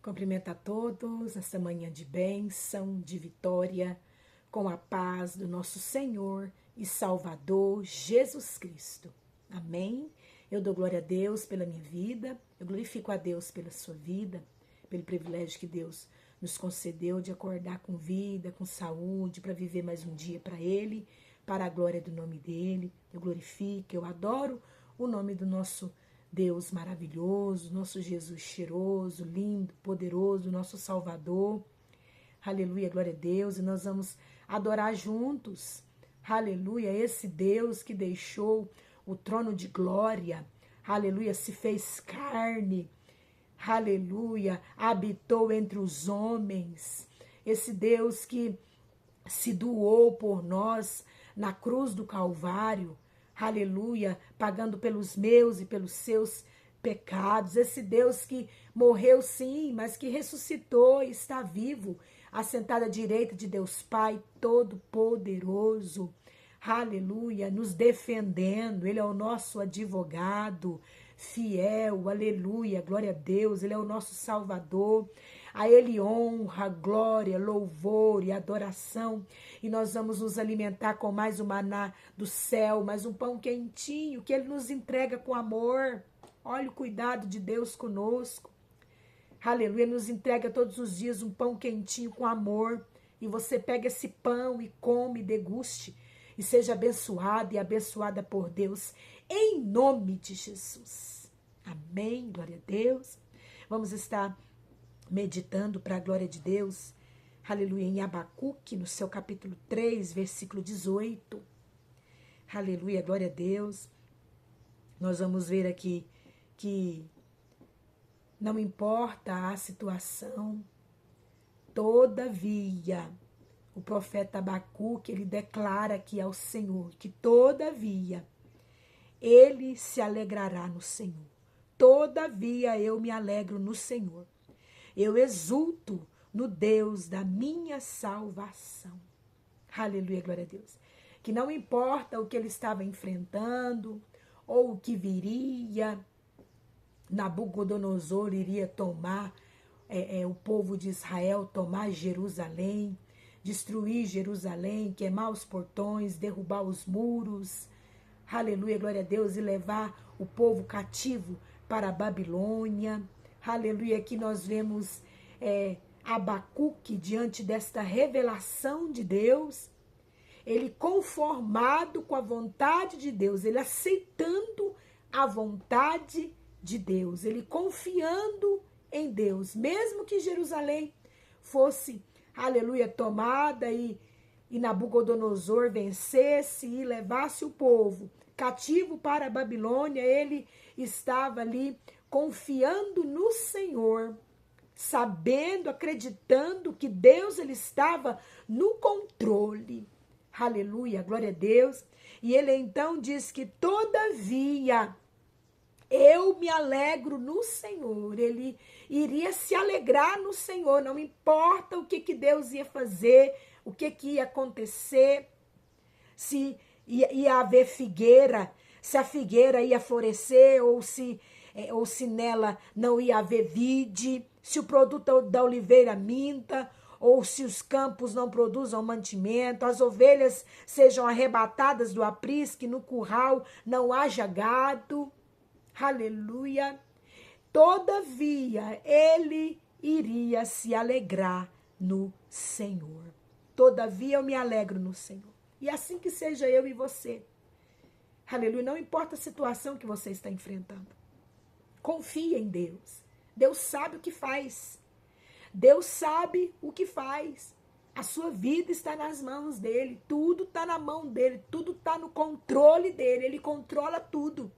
Cumprimento a todos esta manhã de bênção, de vitória, com a paz do nosso Senhor e Salvador Jesus Cristo. Amém? Eu dou glória a Deus pela minha vida, eu glorifico a Deus pela sua vida, pelo privilégio que Deus nos concedeu de acordar com vida, com saúde, para viver mais um dia para Ele, para a glória do nome dEle. Eu glorifico, eu adoro o nome do nosso Deus maravilhoso, nosso Jesus cheiroso, lindo, poderoso, nosso Salvador. Aleluia, glória a Deus. E nós vamos adorar juntos, aleluia, esse Deus que deixou o trono de glória, aleluia, se fez carne, aleluia, habitou entre os homens. Esse Deus que se doou por nós na cruz do Calvário, aleluia, pagando pelos meus e pelos seus pecados. Esse Deus que morreu sim, mas que ressuscitou e está vivo, assentado à direita de Deus Pai Todo-Poderoso, aleluia, nos defendendo. Ele é o nosso advogado fiel, aleluia, glória a Deus. Ele é o nosso Salvador. A Ele honra, glória, louvor e adoração. E nós vamos nos alimentar com mais um maná do céu, mais um pão quentinho que Ele nos entrega com amor. Olha o cuidado de Deus conosco. Aleluia, Ele nos entrega todos os dias um pão quentinho com amor. E você pega esse pão e come, deguste. E seja abençoado e abençoada por Deus. Em nome de Jesus. Amém, glória a Deus. Vamos estar meditando para a glória de Deus, aleluia, em Abacuque, no seu capítulo 3, versículo 18, aleluia, glória a Deus. Nós vamos ver aqui que não importa a situação, todavia, o profeta Abacuque, ele declara aqui ao Senhor, que todavia, ele se alegrará no Senhor. Todavia, eu me alegro no Senhor. Eu exulto no Deus da minha salvação. Aleluia, glória a Deus. Que não importa o que ele estava enfrentando, ou o que viria, Nabucodonosor iria tomar o povo de Israel, tomar Jerusalém, destruir Jerusalém, queimar os portões, derrubar os muros. Aleluia, glória a Deus, e levar o povo cativo para a Babilônia. Aleluia, aqui nós vemos Abacuque diante desta revelação de Deus, ele conformado com a vontade de Deus, ele aceitando a vontade de Deus, ele confiando em Deus, mesmo que Jerusalém fosse, aleluia, tomada e Nabucodonosor vencesse e levasse o povo cativo para a Babilônia, ele estava ali confiando no Senhor, sabendo, acreditando que Deus ele estava no controle. Aleluia, glória a Deus. E ele então diz que todavia eu me alegro no Senhor. Ele iria se alegrar no Senhor, não importa o que Deus ia fazer, o que ia acontecer, se ia haver figueira, se a figueira ia florescer ou se nela não ia haver vide, se o produto da oliveira minta, ou se os campos não produzam mantimento, as ovelhas sejam arrebatadas do aprisco, no curral não haja gado. Aleluia. Todavia, ele iria se alegrar no Senhor. Todavia, eu me alegro no Senhor. E assim que seja eu e você. Aleluia. Não importa a situação que você está enfrentando. Confia em Deus. Deus sabe o que faz. Deus sabe o que faz. A sua vida está nas mãos dele. Tudo está na mão dele. Tudo está no controle dele. Ele controla tudo.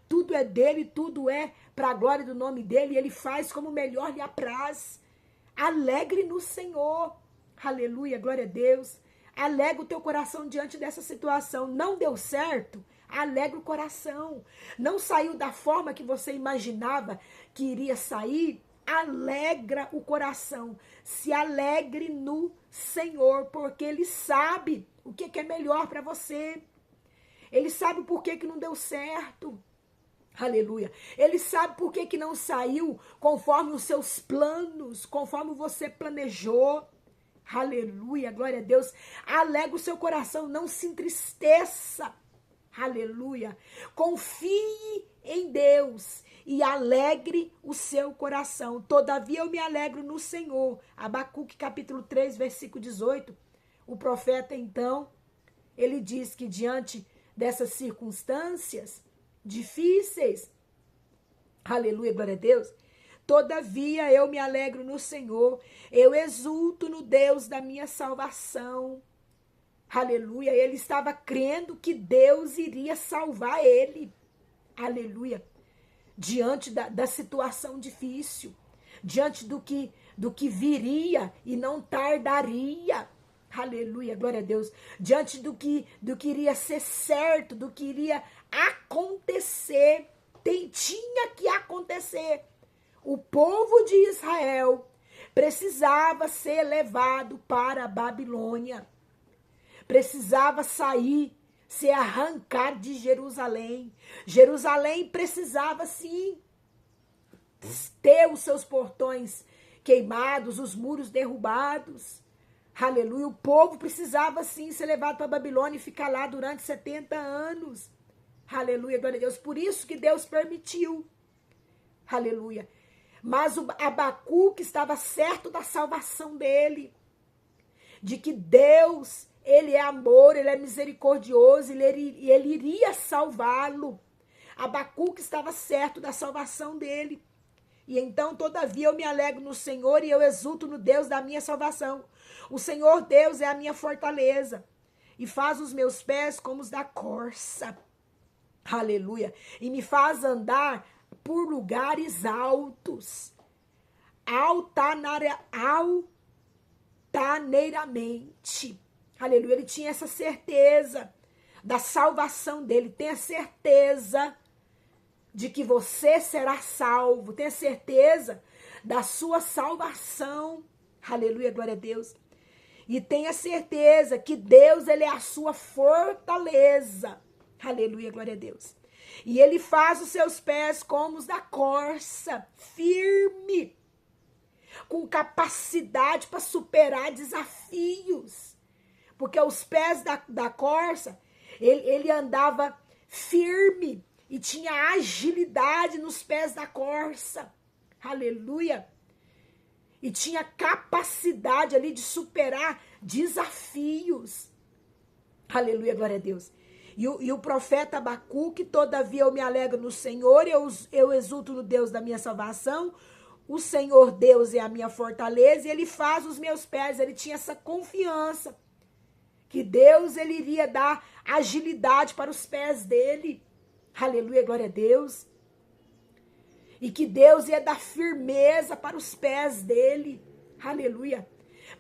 Tudo é dele, tudo é para a glória do nome dele. E ele faz como melhor lhe apraz. Alegre no Senhor. Aleluia, glória a Deus. Alegre o teu coração diante dessa situação. Não deu certo? Alegra o coração. Não saiu da forma que você imaginava que iria sair? Alegra o coração. Se alegre no Senhor, porque Ele sabe o que é melhor para você. Ele sabe por que não deu certo. Aleluia. Ele sabe por que não saiu conforme os seus planos, conforme você planejou. Aleluia, glória a Deus. Alegre o seu coração, não se entristeça. Aleluia. Confie em Deus e alegre o seu coração. Todavia eu me alegro no Senhor. Abacuque capítulo 3, versículo 18. O profeta então, ele diz que diante dessas circunstâncias difíceis, aleluia, glória a Deus, todavia eu me alegro no Senhor, eu exulto no Deus da minha salvação. Aleluia, ele estava crendo que Deus iria salvar ele. Aleluia. Diante da situação difícil, diante do que viria e não tardaria. Aleluia, glória a Deus. Diante do que iria ser certo, do que iria acontecer. Tinha que acontecer. O povo de Israel precisava ser levado para a Babilônia. Precisava sair, ser arrancado de Jerusalém. Jerusalém precisava, sim, ter os seus portões queimados, os muros derrubados. Aleluia. O povo precisava, sim, ser levado para a Babilônia e ficar lá durante 70 anos. Aleluia, glória a Deus. Por isso que Deus permitiu. Aleluia. Mas o Abacuque estava certo da salvação dele. De que Deus, ele é amor, ele é misericordioso, ele iria salvá-lo. Abacuque estava certo da salvação dele. E então, todavia, eu me alegro no Senhor e eu exulto no Deus da minha salvação. O Senhor Deus é a minha fortaleza e faz os meus pés como os da corça. Aleluia. E me faz andar por lugares altos. Altaneiramente. Aleluia. Ele tinha essa certeza da salvação dele. Tenha certeza de que você será salvo. Tenha certeza da sua salvação. Aleluia, glória a Deus. E tenha certeza que Deus, ele é a sua fortaleza. Aleluia, glória a Deus. E ele faz os seus pés como os da corça, firme, com capacidade para superar desafios. Porque os pés da corça, ele andava firme e tinha agilidade nos pés da corça. Aleluia. E tinha capacidade ali de superar desafios. Aleluia, glória a Deus. E o profeta Abacuque, todavia eu me alegro no Senhor, eu exulto no Deus da minha salvação. O Senhor Deus é a minha fortaleza e ele faz os meus pés. Ele tinha essa confiança que Deus, ele iria dar agilidade para os pés dele. Aleluia, glória a Deus. E que Deus ia dar firmeza para os pés dele. Aleluia.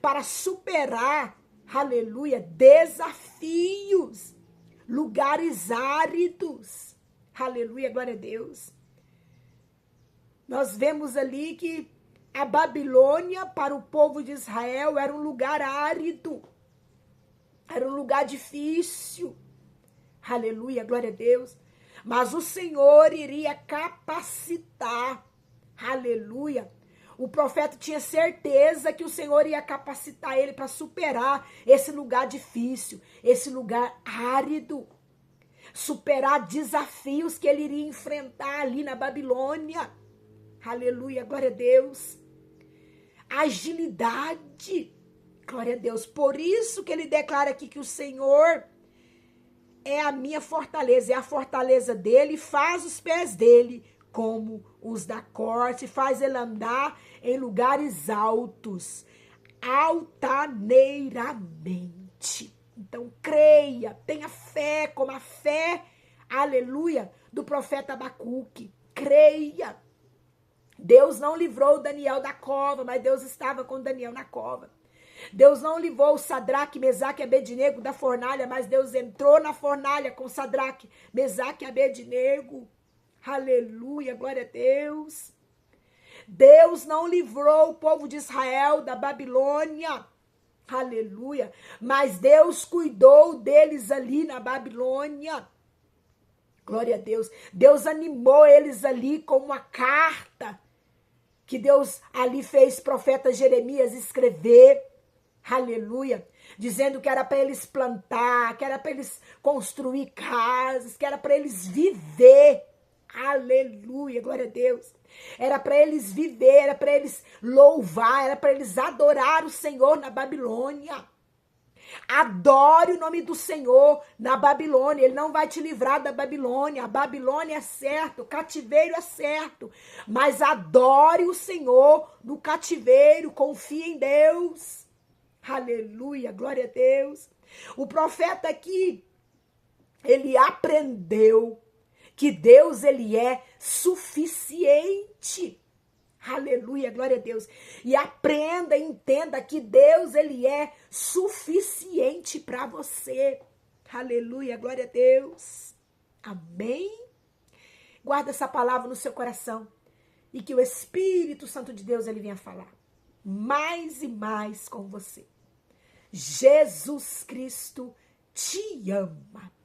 Para superar, aleluia, desafios, lugares áridos. Aleluia, glória a Deus. Nós vemos ali que a Babilônia para o povo de Israel era um lugar árido. Era um lugar difícil. Aleluia, glória a Deus. Mas o Senhor iria capacitar. Aleluia. O profeta tinha certeza que o Senhor ia capacitar ele para superar esse lugar difícil, esse lugar árido. Superar desafios que ele iria enfrentar ali na Babilônia. Aleluia, glória a Deus. Agilidade. Glória a Deus. Por isso que ele declara aqui que o Senhor é a minha fortaleza, é a fortaleza dele, faz os pés dele como os da corte, faz ele andar em lugares altos, altaneiramente. Então creia, tenha fé, como a fé, aleluia, do profeta Abacuque. Creia. Deus não livrou Daniel da cova, mas Deus estava com Daniel na cova. Deus não livrou o Sadraque, Mesaque e Abednego da fornalha, mas Deus entrou na fornalha com Sadraque, Mesaque e Abednego. Aleluia, glória a Deus. Deus não livrou o povo de Israel da Babilônia. Aleluia. Mas Deus cuidou deles ali na Babilônia. Glória a Deus. Deus animou eles ali com uma carta que Deus ali fez profeta Jeremias escrever. Aleluia. Dizendo que era para eles plantar, que era para eles construir casas, que era para eles viver. Aleluia, glória a Deus. Era para eles viver, era para eles louvar, era para eles adorar o Senhor na Babilônia. Adore o nome do Senhor na Babilônia. Ele não vai te livrar da Babilônia. A Babilônia é certo, o cativeiro é certo. Mas adore o Senhor no cativeiro. Confie em Deus. Aleluia, glória a Deus. O profeta aqui, ele aprendeu que Deus, ele é suficiente. Aleluia, glória a Deus. E aprenda, entenda que Deus, ele é suficiente para você. Aleluia, glória a Deus. Amém? Guarda essa palavra no seu coração e que o Espírito Santo de Deus, ele venha falar mais e mais com você. Jesus Cristo te ama.